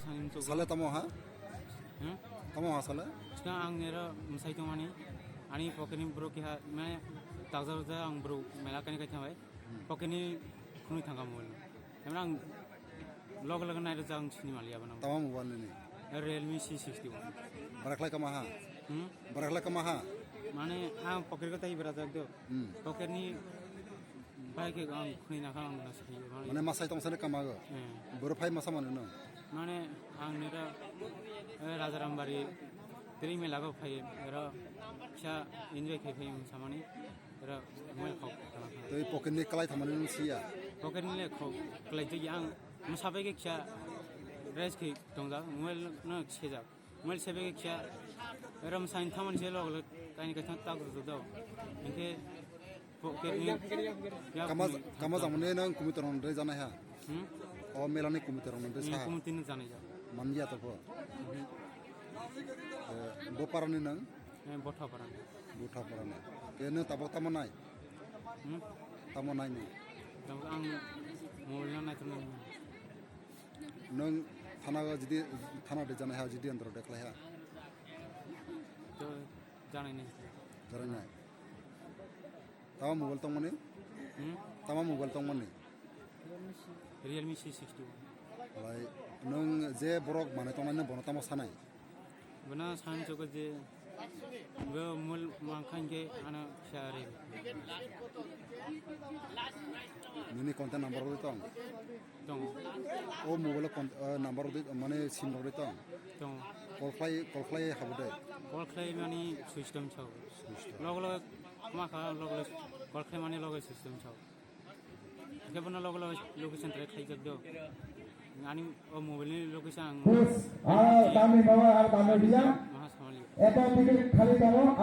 सानिम चौक साले तमो हा तमो हा साले सिगां आं नेरा मोसाइ दंमानि आंनि पकेटनि ब्र'क हा माने दागजा आं ब्र'क मेला कानि थांबाय पकेटनि खुनु थांगा मबाइल थारमाने आं लग लग नायरो जां सिनि मालिया बानाव तमो मोबाइल नि Realme C61 बरखलाय कमा हा बरखलाय कमा हा माने आं पकेट को ताइ बरा जागदो पकेटनि बाइक आं खुनि नाखा आं नासखियो माने मासाय तंसाने कमागो बरफाय मासा मानो न माने आं नेरा राजारामबारि तेरि मेलागो फायो र फिसा इन्जय खायफायो सामानि र मोबाइल खाव तै पकेटनि कलाय थामाने नसिया पकेटनि ले खाव क्लाइजो आं मसाबायगे खिया रेस खै दंजा मोबाइल न सेजा मोबाइल सेबेगे खिया रम साइन थामन से लग कानि कथा ताग जदो इनके पकेटनि कमा जामने नं कम्पिउटार नंद्रे जानाय हा अ मेलानि कम्पिउटार नंद्रे सा कम्पिउटार जानाय जा मानजिया तो बोपारानि नं बथापारानि केनो ताबो तामनाय तामनाय नि आं मबाइल नायथनो नों थाना जुदि थाना दे जानाय हा जुदि अंदर देखलाय हा तो जानाय नि जानाय तामा मोबाइल तंमने तामा मोबाइल तंमने Realme C61 लाय नों जे ब्रक माने तंनानै बनतामा सानाय बना सान चौक जे बे मुल मांखांगे आना शारे निनि कन्टेक्ट नम्बर दे तंग दं ओ मोबाइल नम्बर दे माने सिम दे तंग दं कलफ्लाय हाबदे कल खाय माने सिस्टेम छाव लग लग मा खा लग लग कल खाय माने लग सिस्टेम छाव केबना लग लग लोकेशन ट्रेक खाय जब दो आनी ओ मोबाइल नि लोकेशन तामी बाबा तामी बिया महा सामली एटा टिकट खाली दो